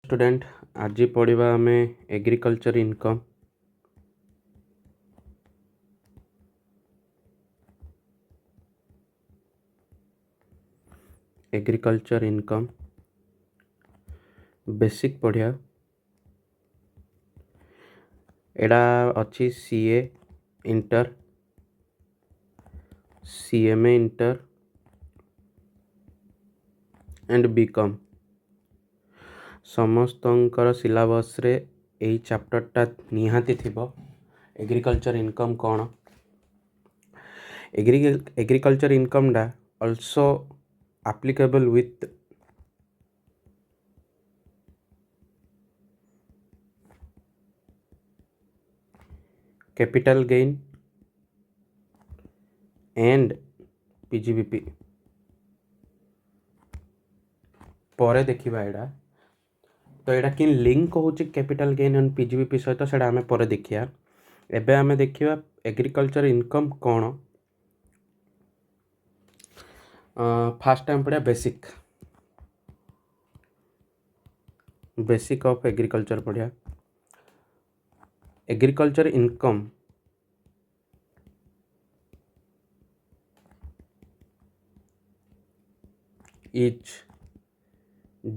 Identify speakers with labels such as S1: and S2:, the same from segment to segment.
S1: Student आज पढ़ा आम agriculture income. Agriculture income basic पढ़िया एडा अच्छी CA inter CMA inter and BCom समस्तंकर सिलेबस रे यही चैप्टरटा निहाती थिबो। एग्रीकल्चर इनकम कौन एग्रीकल्चर इनकम डा also applicable with capital gain and PGBP पर देखा एडा तो एडा कि लिंक होची कैपिटल गेन एंड पीजीबीपी सहित सेडा आमे पर देखिया। एबे आमे देखिया एग्रीकल्चर इनकम कौन। फास्ट टाइम पढ़िया बेसिक ऑफ एग्रीकल्चर पढ़िया। Agriculture income is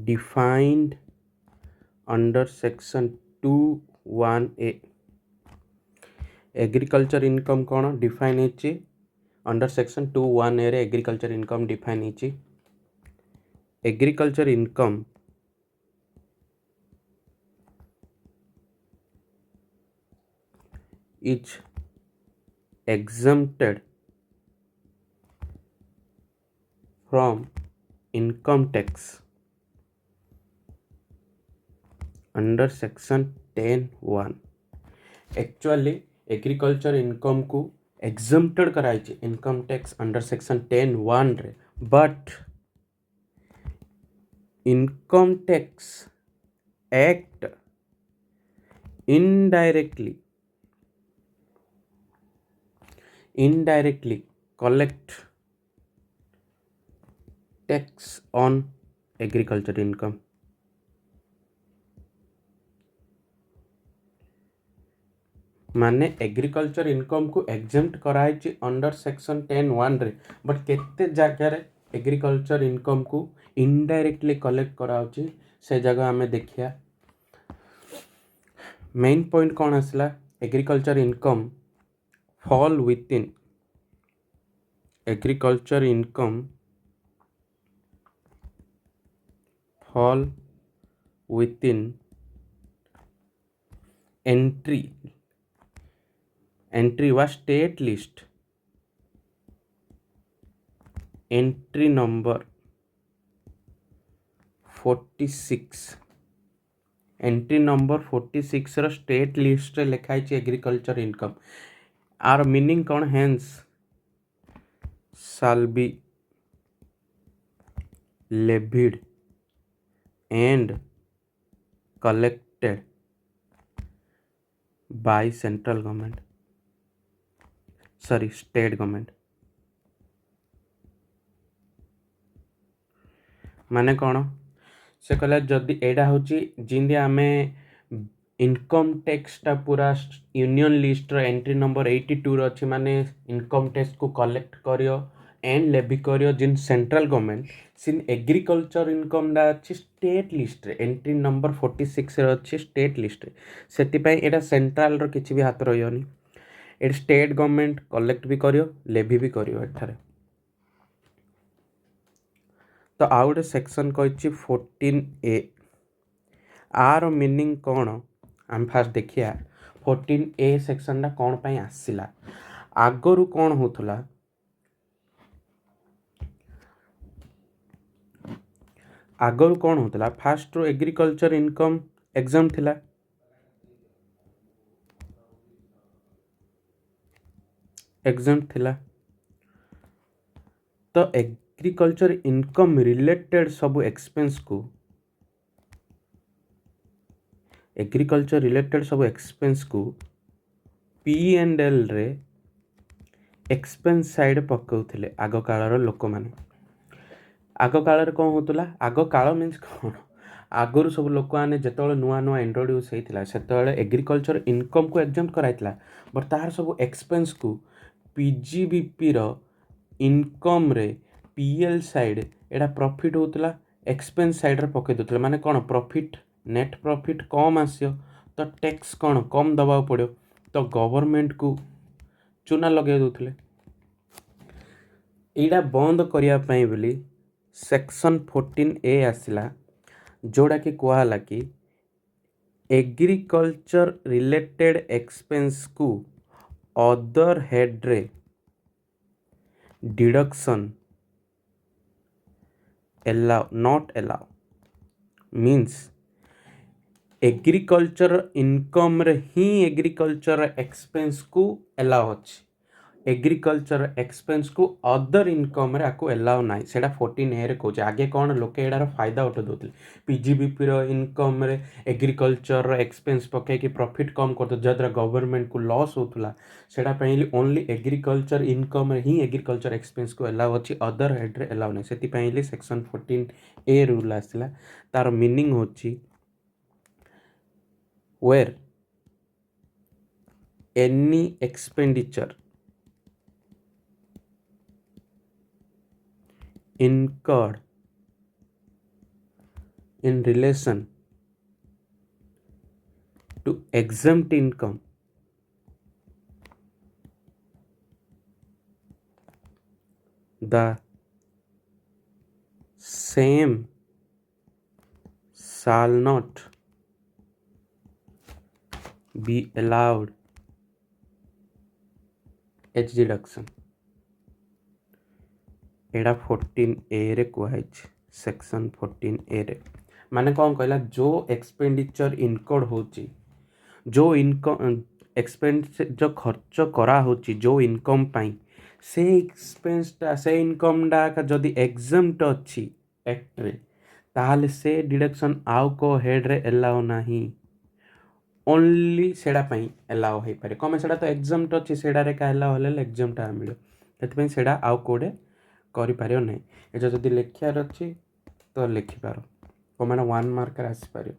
S1: defined under section 2(1)(a). Agriculture income कौन डिफाइन होची अंडर सेक्शन 2(1)(a) रे एग्रीकल्चर इनकम डिफाइन होची। Agriculture income is exempted from income tax under section 10(1). Actually agriculture income को exempted कराई income tax under section 10(1) रे, but income tax act indirectly collect tax on agriculture income. माने agriculture income को exempt कराई under section 10(1) रे, but केते जगह रे एग्रीकल्चर इनकम को इनडायरेक्टली कलेक्ट कराउची से जगह हमें देखिया। मेन पॉइंट कौन आसला agriculture income fall within agriculture income fall within entry व state list entry number 46 entry number 46 रो स्टेट लिस्ट रे लिखाई एग्रीकल्चर इनकम। आर मीनिंग कौन hence shall be levied and collected by central government state government। माने कौन से कहला जदि एडा होची जिंदे आमे इनकम टैक्स टा पूरा यूनियन लिस्ट रो एंट्री नंबर 82 रो अछि माने इनकम टैक्स को कलेक्ट करियो एंड लेवी करियो जिन सेंट्रल गवर्नमेंट सिन एग्रीकल्चर इनकम डा अछि स्टेट लिस्ट रे एंट्री नंबर 46 रे अछि स्टेट लिस्ट रे। सेति पई एडा सेंट्रल रो किछि भी हाथ रहियोनी, एड स्टेट गवर्नमेंट कलेक्ट भी करियो लेवी भी करियो एठारे। तो आउ गोटे सेक्शन कहिछि 14(a) आर मीनिंग कौन आम फास्ट देखिया। 14(a) सेक्शन टा कौन पई आसिला आगरु कौन होतला आगरु कौन होतला फास्ट रो एग्रीकल्चर इनकम एग्जाम थिला तो एग्रीकल्चर इनकम रिलेटेड सब एक्सपेंस को P&L रे एक्सपेंस साइड पकाउथिले आग कालर लोक माने। आग काल कौन होतला आग काल मीन्स कौन आगुरी सब लोक मैंने जिते नुआ नुआ इंट्रोड्यूस होता से एग्रीकल्चर इनकम को एग्जाम कराइला बट तार सब एक्सपेंस को पीजीबीपी रो इनकम रे पीएल साइड एटा प्रॉफिट होतला एक्सपेंस साइड रे पके दोतले माने कोन प्रॉफिट नेट प्रॉफिट कम आसियो तो टैक्स कोन कम दबा पड़ो तो गवर्नमेंट को चूना लगे दोतले एटा बंद करिया पई बोली सेक्शन 14A आसिला जोड़ा कि कहला कि एग्रीकल्चर रिलेटेड एक्सपेंस को अदर हेड रे deduction allow not allow means agriculture income रे ही एग्रीकल्चर एक्सपेंस को अलाउ अछि एग्रीकल्चर एक्सपेंस को अदर इनकम रे आको अलाउ नाही सेटा 14A रे कहूचे आगे कौन लोके एडार फायदा उठे दोतले पीजीबीपी रो इनकम रे एग्रीकल्चर एक्सपेंस पके कि प्रॉफिट कम करतो जद्रा गवर्नमेंट को लॉस होतला सेटा पइली ओनली एग्रीकल्चर इनकम रे ही एग्रीकल्चर एक्सपेंस को अलाउ अछि अदर हेड रे अलाउ नाही सेति पइली सेक्शन 14A रूल आसिला तार मीनिंग होछि where any expenditure incurred in relation to exempt income the same shall not be allowed as deduction एडा 14A रे कुहाइछ सेक्शन 14A रे माने कौन कहला जो एक्सपेंडिचर इनकर्ड होची जो इनकम एक्सपेंस जो खर्च करा होची जो इनकम पाई से एक्सपेंसटा से इनकमटा का जदि एग्जाम्प्ट अछि एक्ट रे ताहले से डिडक्शन आउ को हेड रे अलाउ नाही ओनली सेडा पई अलाउ हे पारे कमे सेडा तो एग्जाम्प्ट अछि सेडा रे का अलाउ हले एग्जाम्प्ट मिलो सेति पई सेडा आउ कोडे करि पारियो नै एजा जदि लेखियार अछि तो लिखि पारो कमाना 1 मार्कर आसी पारियो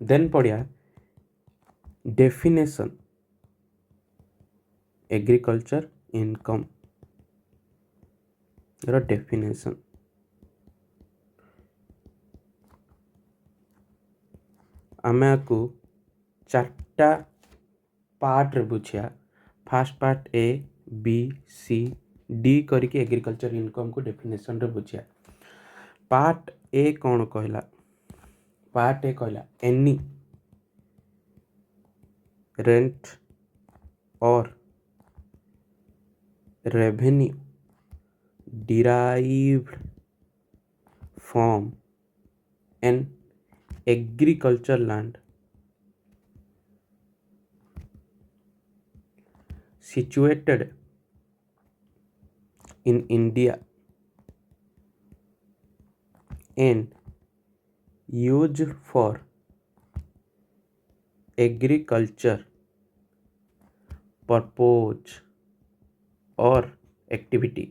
S1: देन पडिया डेफिनेशन एग्रीकल्चर इनकम रो डेफिनेशन आमे आकु चारटा पार्ट रे बुझिया first part A B C D करके एग्रीकल्चर इनकम को डेफिनेशन रे बुझिया पार्ट ए कौन कहला पार्ट ए कहला एनी रेंट और revenue derived from an agriculture land situated in India and used for agriculture purpose और एक्टिविटी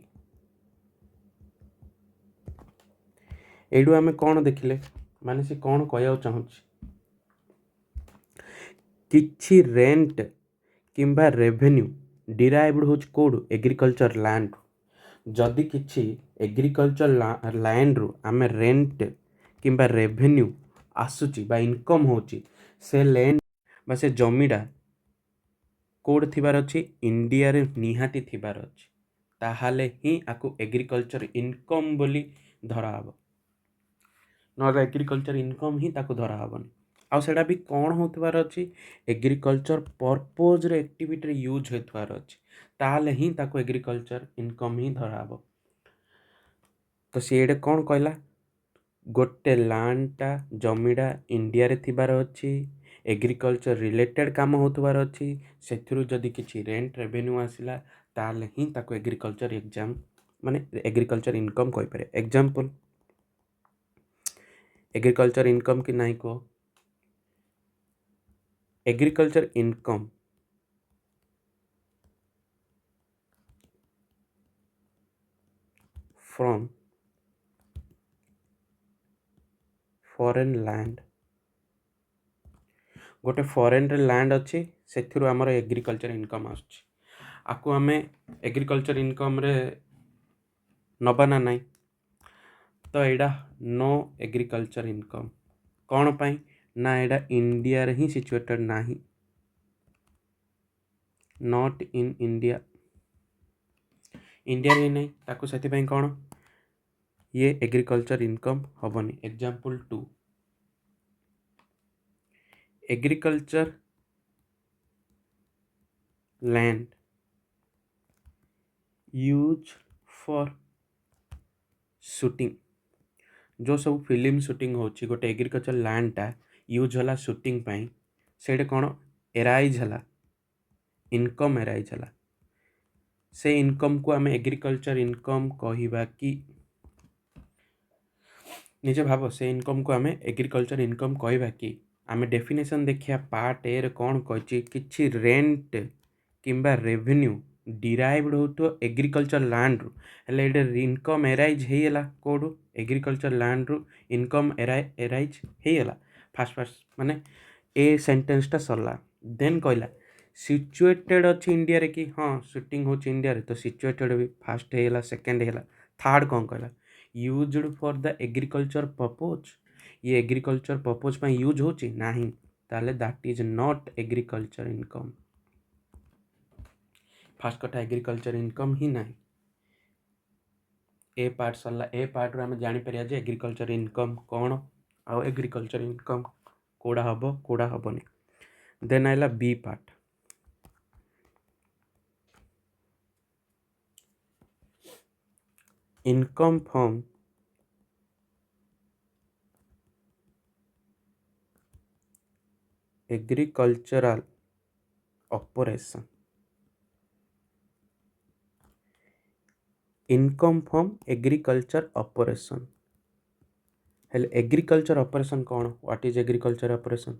S1: एडू आमे कौन देखिले माने से कौन कहया चाहूची किछि रेंट किंबा रेवेन्यू डिराइव्ड होच कोड एग्रीकल्चर लैंड जदि किछि एग्रीकल्चर लैंड रु आमे रेंट किंबा रेवेन्यू आसुची बा इनकम होची से लैंड बा से जमीडा कोड थिबार अछि इंडिया रे निहाती थिबार अछि ताहाले ही आकु एग्रीकल्चर इनकम बोली धरा हबो न एग्रीकल्चर इनकम ही ताकु धरा हबनी आ सेडा भी कोन होतबार अछि एग्रीकल्चर पर्पस रे एक्टिविटी रे यूज होतबार अछि ताहाले ही ताकु एग्रीकल्चर इनकम ही धरा हबो तो सेडे कोन कहला गोटे लैंडटा जमीडा इंडिया रे थिबार अछि एग्रीकल्चर रिलेटेड काम होतबार अछि सेथिरु जदि किछि रेंट रेवेन्यू आसिला ताले ही ताको एग्रीकल्चर एग्जाम माने एग्रीकल्चर इनकम कहि पारे एग्जांपल एग्रीकल्चर इनकम की नाही को agriculture income from foreign land गोटे फॉरेन रे लैंड अच्छी से आमर एग्रीकल्चर इनकम आसुची आकु आमे एग्रीकल्चर इनकम रे नबा ना नहीं तो एडा नो एग्रीकल्चर इनकम कौन पाई ना एडा इंडिया रे ही सिचुएटेड नाही नॉट इन इंडिया इंडिया रे नहीं ताकू से कौन ये एग्रीकल्चर इनकम हबनी example 2 agriculture land use for shooting जो सब फिल्म शूटिंग होची गोटे एग्रीकल्चर लैंड टा यूज होला शूटिंग पाई सेडे कौन एराइज हला इनकम एराइज हला से इनकम को आमे एग्रीकल्चर इनकम कहिबा कि निजे भाव से इनकम को आमे एग्रीकल्चर इनकम कहिबा कि आमे डेफिनेशन देखिया पार्ट ए रे कौन कहछि किछि रेंट किंबा रेवेन्यू डिराइव्ड होतो एग्रीकल्चर लैंड रु हेले एडे इनकम एराइज हेयला कोडू एग्रीकल्चर लैंड रु इनकम एराइज हेयला फास्ट माने ए सेंटेंस टा सरला देन कहला सिचुएटेड अच्छी इंडिया रे कि हाँ शूटिंग होची इंडिया रे तो सिचुएटेड भी फास्ट हेयला सेकंड हेयला थर्ड कौन कहला used for the agriculture purpose ये एग्रीकल्चर पर्पज पे यूज होची नाही ताले that is not agriculture income fast कटा एग्रीकल्चर इनकम ही नाही ए पार्ट सरला ए पार्ट रो हम जानि परिया जे एग्रीकल्चर इनकम कौन आ एग्रीकल्चर इनकम कोडा हबो कोडा हबोनी देन आइला B part income from agricultural operation income from agriculture operation हेले एग्रीकल्चर ऑपरेशन कौन what is agriculture operation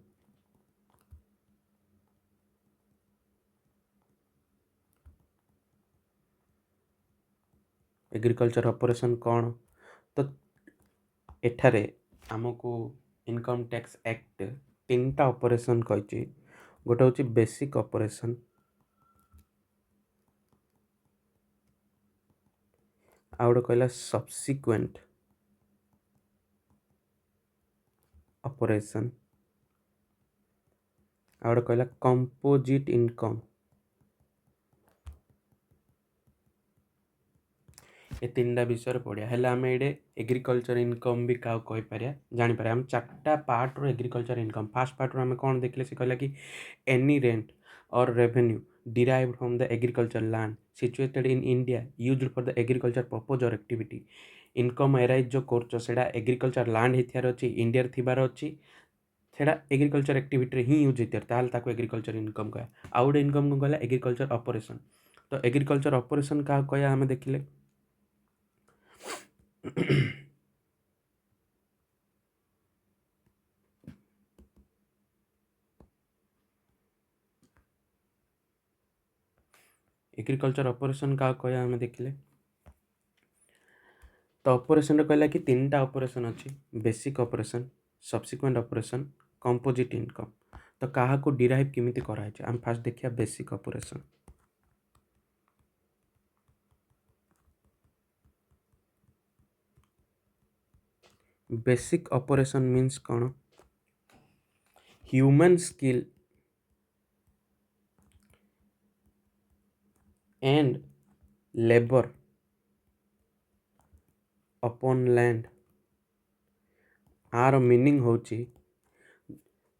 S1: agriculture operation कौन तो एठारे आमको इनकम टैक्स एक्ट तीन टा ऑपरेशन कहछि गोटे होची बेसिक ऑपरेशन आ गोटे कहला सब्सिक्वेंट ऑपरेशन आ गोटे कहला कंपोजिट इनकम ये तीन टा विषय पढ़िया हेले आम ये एग्रीकल्चर इनकम भी क्या कही पारिया जानि पारे हम चारटा पार्ट रो एग्रीकल्चर इनकम फास्ट पार्ट रो हम कौन देखले से कहला कि एनी रेंट और revenue derived from the agriculture land situated in India used for the agriculture purpose or activity income arise जो करछ सेडा एग्रीकल्चर लैंड हिथियार अछि इंडिया रे थिबार अछि सेडा एग्रीकल्चर एक्टिविटी रे ही यूज हिथियार ताल ताको एग्रीकल्चर इनकम कया आउट इनकम को कहला एग्रीकल्चर ऑपरेशन तो एग्रीकल्चर ऑपरेशन का कया हमें देखिले एग्रीकल्चर ऑपरेशन का कया हमें देखिले तो ऑपरेशन कहला कि तीन टा ऑपरेशन अच्छी basic operation subsequent operation composite income तो कहा को डिराइव केमिति करा है हम फास्ट देखिया basic operation basic operation means कौन human skill and labour upon land आर मीनिंग होची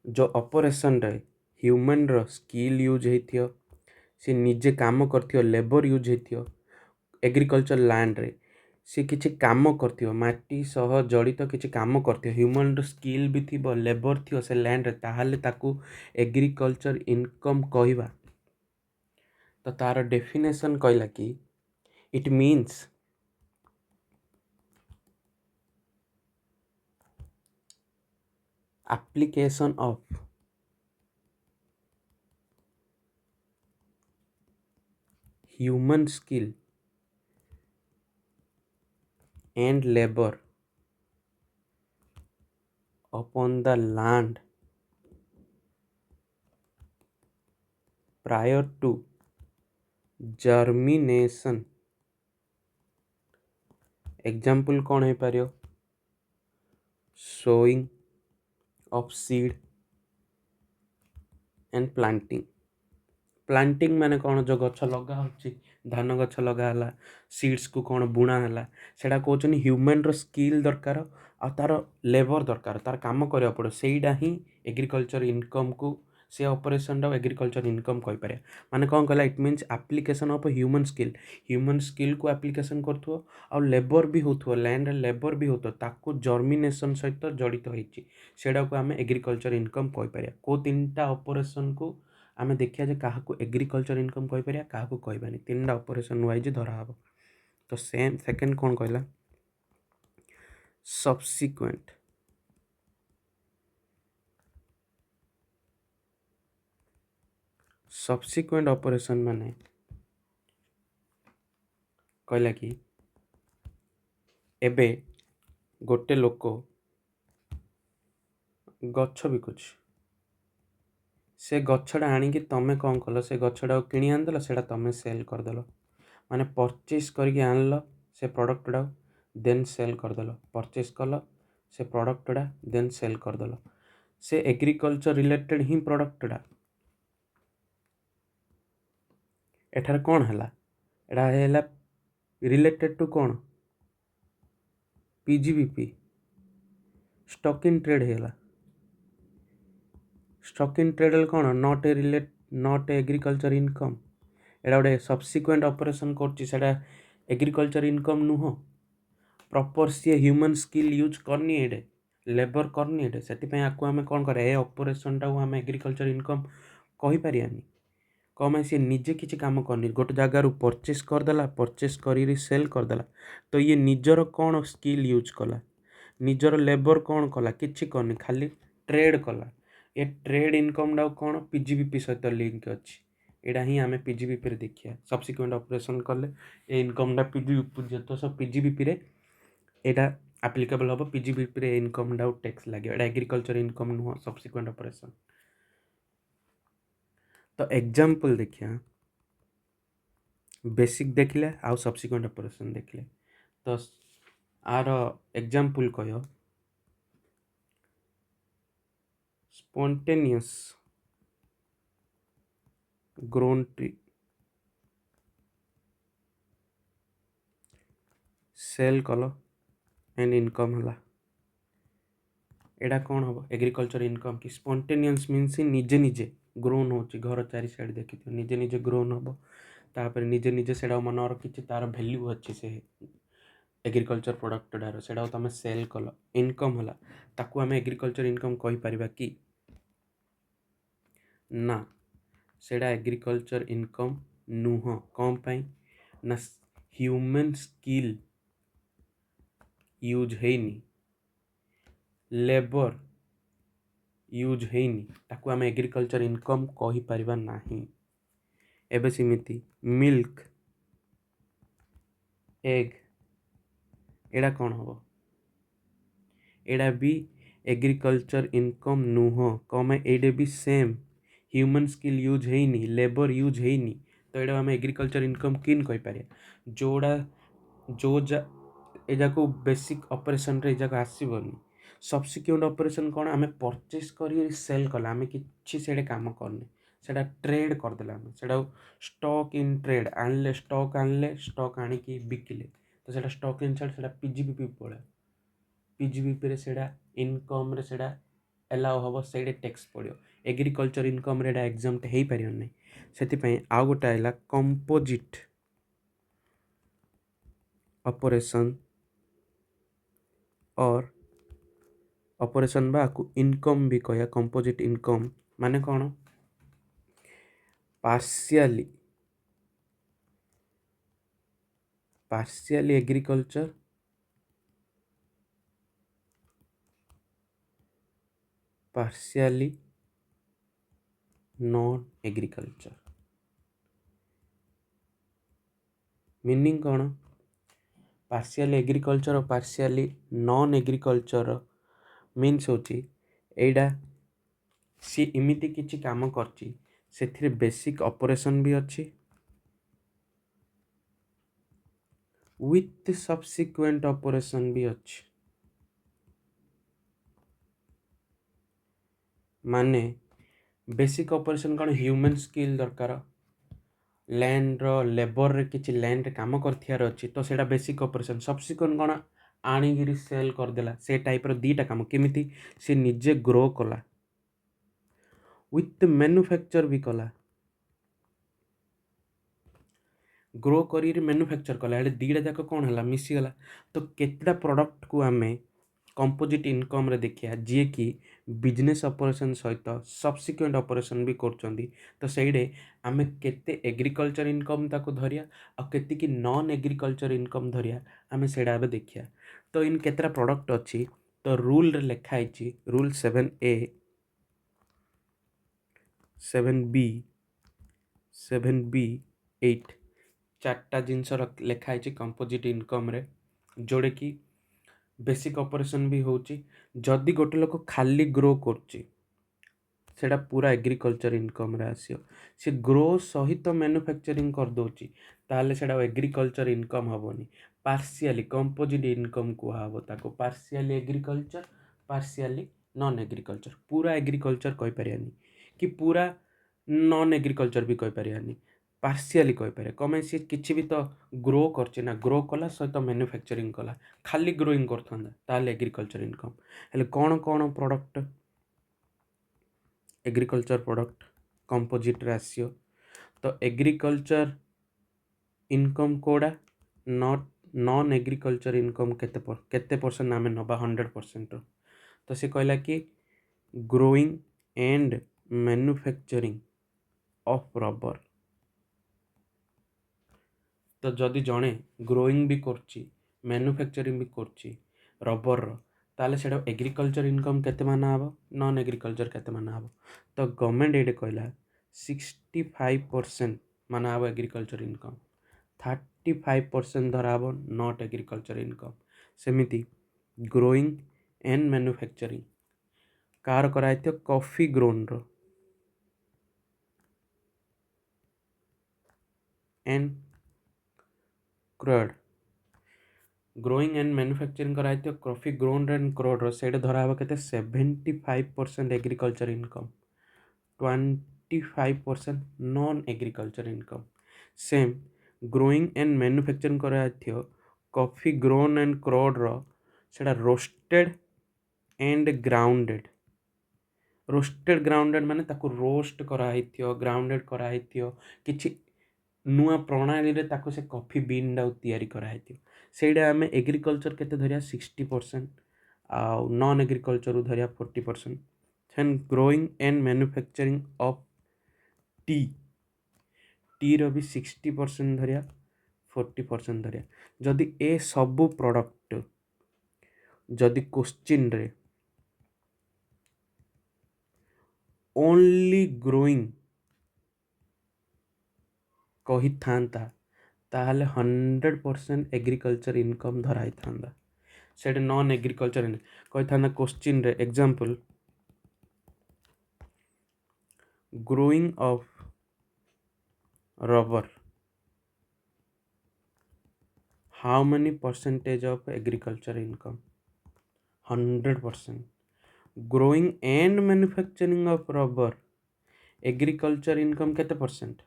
S1: जो ऑपरेशन रे ह्यूमन रो स्किल यूज हेथियो से निजे काम करथियो लेबर यूज हेथियो एग्रीकल्चर लैंड रे से किछि काम करथियो माटी सह जड़ित किछि काम करथियो ह्यूमन रो स्किल भी थिबो लेबर थियो से लैंड रे ताहाले ताकू एग्रीकल्चर इनकम कहबा तो तार डेफिनेशन कहला कि it means application of human skill and labor upon the land prior to germination। Example कौन है पारियो? sowing of seed and planting। Planting माने कौन? जो गछ लगा होची, धान गछ लगा हला, सीड्स को कौन बुणा हला, सेटा कहउछन ह्यूमन रो स्किल दरकार आ तार लेबर दरकार, तार काम करिया पड़ो। सेईडा ही एग्रीकल्चर इनकम को, से ऑपरेशन रा एग्रीकल्चर इनकम कहि पारे। माने कौन कहला? It means application of human skill को एप्लीकेशन करथो आ लेबर भी होथो, लैंड लेबर भी होथो, ताको जर्मिनेशन सहित जड़ित होईची, सेडा को हमें एग्रीकल्चर इनकम कहि पारे। को तीनटा ऑपरेशन को आमे देखिया जे काहाको एग्रीकल्चर इनकम कहि पारिया, काहाको कहबानी। तीनटा ऑपरेशन वाइज धरा हबो। तो सेम सेकंड कौन कहला? सब्सिक्वेंट। सब्सिक्वेंट ऑपरेशन माने कहला कि एबे गोटे लोक गछ बिकुछ, से गछटा आनिकी तमे कौन कल? से गछटा किणी आनदेल, सेटा तमे सेल करदेल। माने परचेस करके आनल से प्रोडक्टटा, देन सेल करदेल। परचेस कल से प्रोडक्टटा, देन सेल करदेल। से एग्रीकल्चर रिलेटेड ही प्रोडक्टटा। एठार कौन हला? एटा हेला रिलेटेड टू कौन? पीजीबीपी, स्टॉक इन ट्रेड हेला। स्टॉक इन ट्रेड कौन? Not agriculture income. एटा गोटे सब्सिक्वेंट ऑपरेशन करछि, सेटा एग्रीकल्चर इनकम नुह। प्रॉपर सी ह्यूमन स्किल यूज करनी एडे, लेबर करनी एडे, सेतिपय आकु हमें कौन करे? ए ऑपरेशन टा हमें एग्रीकल्चर इनकम कहि पारियानी। कम सी निजे किछि काम करनी, गोटे जगार परचेस करदेला, परचेस करी सेल करदेला। तो ये निजर कौन स्किल यूज कला? निजर लेबर कौन कला? किछि करनी, खाली ट्रेड कला। ये ट्रेड इनकम डा कौन? पीजीबीपी सहित लिंक अछि। एडा ही आमे पीजीबीपी रे देखिया। सब्सिक्वेंट ऑपरेशन कले ए इनकम डा पीजीबीपी जतो सब पीजीबीपी रे एडा एप्लीकेबल हबो। पीजीबीपी रे इनकम डा टैक्स लागे। एडा एग्रीकल्चर इनकम नुह, सब्सिक्वेंट ऑपरेशन। तो एग्जांपल देखिया, बेसिक देखले आउ सब्सिक्वेंट ऑपरेशन देखले। तो आर एग्जांपल कयो, स्पॉन्टेनियस ग्रोन ट्री, सेल कल एंड इनकम हला। एडा कौन हम? एग्रीकल्चर इनकम की। स्पॉन्टेनियस मीन्स निजे निजे ग्रोन होची, घर चारि साइड देखि निजे निजे ग्रोन हम, तापर निजे निजे सेडा मन रखिछि, तार वैल्यू अछि से एग्रीकल्चर प्रोडक्ट डार, सेडा तमे सेल कल, इनकम हला। ताकू हमें एग्रीकल्चर इनकम कहि परिबा कि ना? सेडा एग्रीकल्चर इनकम नुह। कौन पाई? ना ह्यूमन स्किल यूज हेनी, लेबर यूज हेनी, ताकू आम एग्रीकल्चर इनकम कहि परिबा नाही। एबे सिमिति मिल्क, एग, एडा कौन हबो? एडा भी एग्रीकल्चर इनकम नुह। कम एडे भी सेम ह्यूमन स्किल यूज हेनी, लेबर यूज हेनी। तो एडा आम एग्रीकल्चर इनकम किन कहि पारे? जोड़ा जो ए जाको बेसिक ऑपरेशन रे जाको आसीबनी। सब्सिक्वेंट ऑपरेशन कौन? आम परचेस करी सेल कला, आम किछि सेडे काम करने, सेडा ट्रेड करदेला। आम सेडा स्टॉक इन ट्रेड आनले, स्टॉक आनिकी बिकिले, तो सेडा स्टॉक इन ट्रेड, सेडा पीजीबीपी पळे। पीजीबीपी रे सेडा इनकम रे सेडा एलाउ हबो, सेडे टैक्स पड़ियो। एग्रीकल्चर इनकम रे एडा एग्जाम्प्ट हेई परियो नै। सेति पई आ गोटा आइला कंपोजिट ऑपरेशन और ऑपरेशन बा को इनकम भी कहया। कंपोजिट इनकम माने कौन? Partially agriculture, partially non agriculture. Meaning कौन? पार्शियली एग्रीकल्चर और पार्शियली नॉन एग्रीकल्चर ମିନ୍ସ ହେଉଛି ଏଇଟା ସି ଏମିତି କିଛି କାମ କରିଛି ସେଥିରେ ବେସିକ୍ ଅପରେସନ୍ ବି ଅଛି ୱିଥ୍ ସବସିକ୍ୱେଣ୍ଟ ଅପରେସନ୍ ବି ଅଛି। ମାନେ ବେସିକ୍ ଅପରେସନ୍ କ'ଣ ହ୍ୟୁମାନ୍ ସ୍କିଲ୍ ଦରକାର, ଲ୍ୟାଣ୍ଡର ଲେବରରେ କିଛି ଲ୍ୟାଣ୍ଡରେ କାମ କରିଥିବାର ଅଛି ତ ସେଇଟା ବେସିକ୍ ଅପରେସନ୍। ସବସିକ୍ୱେଣ୍ଟ କ'ଣ ଆଣିକିରି ସେଲ୍ କରିଦେଲା, ସେ ଟାଇପ୍ର ଦୁଇଟା କାମ। କେମିତି ସେ ନିଜେ ଗ୍ରୋ କଲା ୱିଥ୍ ମ୍ୟାନୁଫ୍ୟାକ୍ଚର୍ ବି କଲା, ଗ୍ରୋ କରିକି ମ୍ୟାନୁଫ୍ୟାକ୍ଚର୍ କଲା, ହେଲେ ଦୁଇଟା ଯାକ କ'ଣ ହେଲା ମିଶିଗଲା। ତ କେତେଟା ପ୍ରଡ଼କ୍ଟକୁ ଆମେ କମ୍ପୋଜିଟ୍ ଇନକମ୍ରେ ଦେଖିବା ଯିଏକି ବିଜନେସ୍ ଅପରେସନ୍ ସହିତ ସବସିକ୍ୱେଣ୍ଟ ଅପରେସନ୍ ବି କରୁଛନ୍ତି। ତ ସେଇଠି ଆମେ କେତେ ଏଗ୍ରିକଲଚର୍ ଇନକମ୍ ତାକୁ ଧରିବା ଆଉ କେତିକି ନନ୍ ଏଗ୍ରିକଲଚର୍ ଇନକମ୍ ଧରିବା ଆମେ ସେଇଟା ଏବେ ଦେଖିବା। ତ ଇନ୍ କେତେଟା ପ୍ରଡ଼କ୍ଟ ଅଛି ତ ରୁଲ୍ରେ ଲେଖା ହେଇଛି, ରୁଲ୍ 7A 7B 7B 8 ଚାରିଟା ଜିନିଷ ଲେଖା ହେଇଛି କମ୍ପୋଜିଟ୍ ଇନକମ୍ରେ, ଯେଉଁଟାକି ବେସିକ୍ ଅପରେସନ୍ ବି ହେଉଛି। ଯଦି ଗୋଟେ ଲୋକ ଖାଲି ଗ୍ରୋ କରୁଛି ସେଇଟା ପୁରା ଏଗ୍ରିକଲଚର୍ ଇନକମ୍ରେ ଆସିବ। ସେ ଗ୍ରୋ ସହିତ ମ୍ୟାନୁଫ୍ୟାକ୍ଚରିଂ କରିଦେଉଛି ତାହେଲେ ସେଇଟା ଏଗ୍ରିକଲଚର୍ ଇନକମ୍ ହେବନି, ପାର୍ସିଆଲି କମ୍ପୋଜିଟ୍ ଇନକମ୍ କୁହାହେବ ତାକୁ। Partially agriculture, partially non agriculture. ପୁରା ଏଗ୍ରିକଲଚର୍ କହିପାରିବାନି କି ପୁରା ନନ୍ ଏଗ୍ରିକଲଚର୍ ବି କହିପାରିବାନି, ପାର୍ସିଆଲି କହିପାରିବା। କ'ଣ ପାଇଁ, ସିଏ କିଛି ବି ତ ଗ୍ରୋ କରୁଛି ନା, ଗ୍ରୋ କଲା ସହିତ ମ୍ୟାନୁଫ୍ୟାକ୍ଚରିଂ କଲା। ଖାଲି ଗ୍ରୋଇଂ କରିଥାନ୍ତା ତାହେଲେ ଏଗ୍ରିକଲଚର୍ ଇନକମ୍। ହେଲେ କ'ଣ କ'ଣ ପ୍ରଡ଼କ୍ଟ ଏଗ୍ରିକଲଚର୍ ପ୍ରଡ଼କ୍ଟ କମ୍ପୋଜିଟ୍ରେ ଆସିବ ତ ଏଗ୍ରିକଲଚର୍ ଇନକମ୍ କେଉଁଟା ନନ୍ ଏଗ୍ରିକଲଚର୍ ଇନକମ୍ କେତେ ପରସେଣ୍ଟ ଆମେ ନେବା 100%। ତ ସେ କହିଲା କି growing and manufacturing of rubber. ତ ଯଦି ଜଣେ ଗ୍ରୋଇଂ ବି କରୁଛି ମ୍ୟାନୁଫ୍ୟାକ୍ଚରିଂ ବି କରୁଛି ରବରର, ତାହେଲେ ସେଇଟା ଏଗ୍ରିକଲଚର୍ ଇନକମ୍ କେତେ ମାନ ହେବ, ନନ୍ ଏଗ୍ରିକଲଚର୍ କେତେ ମାନ ହେବ। ତ ଗଭର୍ଣ୍ଣମେଣ୍ଟ ଏଇଟା କହିଲା 65% ମାନ ହେବ ଏଗ୍ରିକଲଚର୍ ଇନକମ୍, 35% ଧରା ହେବ ନଟ୍ ଏଗ୍ରିକଲଚର୍ ଇନକମ୍। ସେମିତି ଗ୍ରୋଇଂ ଆଣ୍ଡ ମ୍ୟାନୁଫ୍ୟାକ୍ଚରିଂ କାହାର କରାହେଇଥିବ, କଫି ଗ୍ରୋନ୍ର and cured, growing and manufacturing କରାହେଇଥିବ କଫି ଗ୍ରୋନ୍ର ଆଣ୍ଡ କ୍ରଡ୍ର, ସେଇଟା ଧରା ହେବ କେତେ 75% agriculture income, 25% non agriculture income. Same growing and manufacturing କରାହେଇଥିବ କଫି ଗ୍ରୋନ୍ ଆଣ୍ଡ କ୍ରଡ୍ର, ସେଇଟା roasted and grounded. Roasted grounded ମାନେ ତାକୁ ରୋଷ୍ଟ କରାହେଇଥିବ, ଗ୍ରାଉଣ୍ଡେଡ୍ କରାହେଇଥିବ, କିଛି ନୂଆ ପ୍ରଣାଳୀରେ ତାକୁ ସେ କଫି ବିନ୍ଟାକୁ ତିଆରି କରାହେଇଥିବ। ସେଇଟା ଆମେ ଏଗ୍ରିକଲଚର୍ କେତେ ଧରିବା 60% ଆଉ ନନ୍ ଏଗ୍ରିକଲଚର୍ରୁ ଧରିବା 40%। ଦେନ୍ ଗ୍ରୋଇଂ ଆଣ୍ଡ ମ୍ୟାନୁଫ୍ୟାକ୍ଚରିଂ ଅଫ୍ ଟିର ବି 60% ଧରିବା, 40% ଧରିବା। ଯଦି ଏ ସବୁ ପ୍ରଡ଼କ୍ଟ ଯଦି କୋଶ୍ଚିନ୍ରେ ଓନ୍ଲି ଗ୍ରୋଇଂ କହିଥାନ୍ତା ତାହେଲେ 100% ଏଗ୍ରିକଲଚର୍ ଇନକମ୍ ଧରା ହେଇଥାନ୍ତା। ସେଇଟା ନନ୍ ଏଗ୍ରିକଲଚର୍ କହିଥାନ୍ତା କୋଶ୍ଚିନ୍ରେ। Example, growing of rubber, how many percentage of agriculture income, 100%. Growing and manufacturing of rubber, agriculture income କେତେ percent,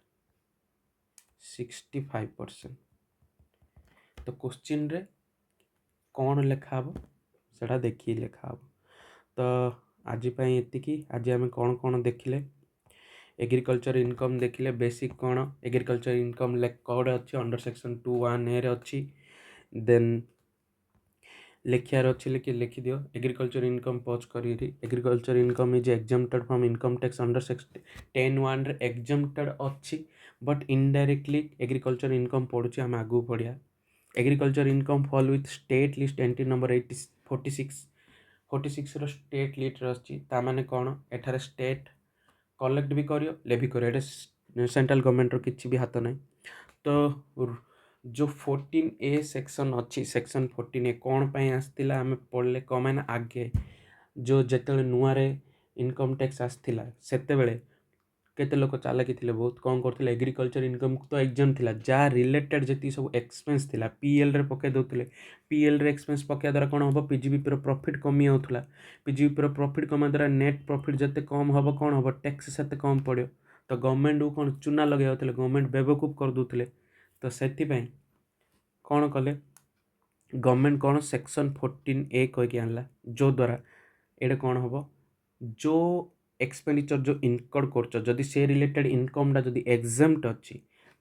S1: 65%। ତ କୋଶ୍ଚିନ୍ରେ କ'ଣ ଲେଖା ହେବ ସେଇଟା ଦେଖିକି ଲେଖା ହେବ। ତ ଆଜି ପାଇଁ ଏତିକି। ଆଜି ଆମେ କ'ଣ କ'ଣ ଦେଖିଲେ, ଏଗ୍ରିକଲଚର୍ ଇନକମ୍ ଦେଖିଲେ, ବେସିକ୍ କ'ଣ ଏଗ୍ରିକଲଚର୍ ଇନକମ୍ କୋଡ଼୍ ଅଛି ଅଣ୍ଡର ସେକ୍ସନ୍ 2(1)A ରେ ଅଛି। ଦେନ୍ ଲେଖିବାର ଅଛି ଲେଖିଦିଅ, ଏଗ୍ରିକଲଚର୍ ଇନକମ୍ ପଜ୍ କରିକି agriculture income is exempted from income tax under section 10(1)ରେ ଏକ୍ଜମ୍ପଟେଡ୍ ଅଛି, ବଟ୍ ଇନଡାଇରେକ୍ଟଲି ଏଗ୍ରିକଲଚର୍ ଇନକମ୍ ପଡ଼ୁଛି, ଆମେ ଆଗକୁ ପଢ଼ିବା। Agriculture income fall with state list entry number 46ର ଷ୍ଟେଟ୍ ଲିଷ୍ଟରେ ଅଛି। ତା'ମାନେ କ'ଣ, ଏଠାରେ ଷ୍ଟେଟ୍ କଲେକ୍ଟ ବି କରିବ, ଲେଭି କରିବ, ଏଇଟା ସେଣ୍ଟ୍ରାଲ୍ ଗଭର୍ଣ୍ଣମେଣ୍ଟର କିଛି ବି ହାତ ନାହିଁ। ତ ଯେଉଁ 14A ସେକ୍ସନ୍ ଅଛି, ସେକ୍ସନ୍ 14A କ'ଣ ପାଇଁ ଆସିଥିଲା ଆମେ ପଢ଼ିଲେ, କ'ଣ ପାଇଁ ନା ଆଗେ जो जेतेबेले नुआरे इनकम टैक्स आसथिला सेतेबेले केते लोक चालाकी थिले बहुत कौन करथिले एग्रीकल्चर इनकम तो एग्जाम थिला जा रिलेटेड जेती सब एक्सपेंस थिला पीएल रे पके दोथिले पीएल रे एक्सपेंस पके द्वारा कोन हबो पीजीबीपी रो प्रॉफिट कमी आउथला पीजीबीपी रो प्रॉफिट कमा द्वारा नेट प्रॉफिट जते कम हबो कोन हबो टैक्स सेते कम पड़ियो तो गवर्नमेंट को कोन चुना लगे होतले गवर्नमेंट बेवकूफ कर दोथिले तो सेति पई कोन कले गवर्नमेंट कोन सेक्शन 14A कह के आनला जो द्वारा एडे कोन हबो जो एक्सपेंडिचर जो इनकम करछ जदि से रिलेटेड इनकम डा जदि एग्जाम्प्ट अछि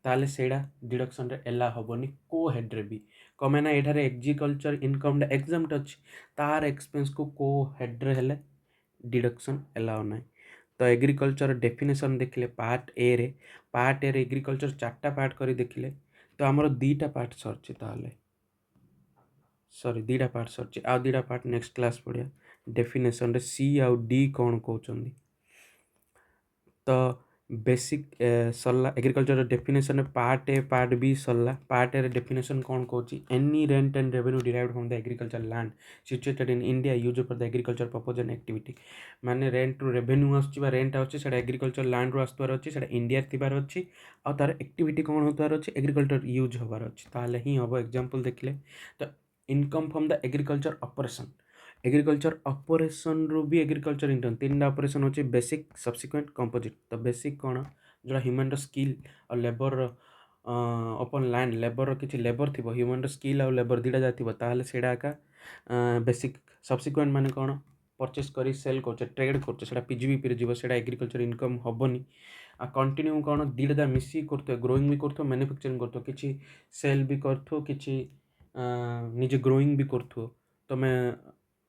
S1: ताले सेडा डिडक्शन रे एला हबोनी को हेड रे भी कमे ना एठारे एग्रीकल्चर इनकम डा एग्जाम्प्ट अछि तार एक्सपेंस को हेड रे हेले डिडक्शन एलाउ नाही तो एग्रीकल्चर डेफिनेशन देखिले पार्ट ए रे एग्रीकल्चर चारटा पार्ट करी देखिले तो हमर दीटा पार्ट सरछि ताले सॉरी दीटा पार्ट सरछि आ दीटा पार्ट नेक्स्ट क्लास पढ़िया डेफिनेशन रे सी आउ डी कौन कहउछन्दी तो बेसिक सरला एग्रीकल्चर डेफिनेशन रे पार्ट ए पार्ट बी सरला पार्ट ए रे डेफिनेशन कौन कहउछि any rent and revenue derived from the agriculture land situated in India use for the agriculture purpose and activity माने रेंट रु रेवेन्यू आछि बा रेंट आछि सेटा एग्रीकल्चर लैंड रु आस्तवार अछि सेटा इंडिया थिबार अछि आ तार एक्टिविटी कौन होतार अछि एग्रीकल्चर यूज होबार अछि ताले ही हबो एग्जांपल देखले तो income from the agriculture operation agriculture operation रु भी एग्रीकल्चर इनकम तीन ऑपरेशन होची बेसिक सब्सिक्वेंट कंपोजिट तो बेसिक कौन जो ह्यूमन स्किल और लेबर अपन लैंड लेबर किसी लेबर थी ह्यूमन स्किल और लेबर दीटा जा ताहले सेडा का बेसिक सब्सिक्वेंट माने कौन परचेस करी सेल करछे ट्रेड करछे सेडा पीजीबीपी रे जीवो सेडा एग्रीकल्चर इनकम हबनी आ कंटिन्यू कौन दीटा जा मिसी करथो ग्रोइंग भी करथो मैन्युफैक्चरिंग करथो किछि सेल भी करथो किछि निजे ग्रोइंग भी करथो तमे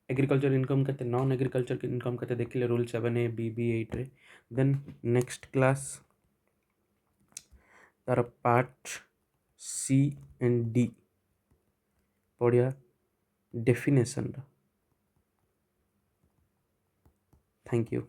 S1: एग्रीकल्चर इनकम केते नॉन एग्रीकल्चर इनकम केते देखिले रूल 7A BB8 रे देन नेक्स्ट क्लास तार पार्ट सी एंड डी पढ़िया डेफिनेशन थैंक यू।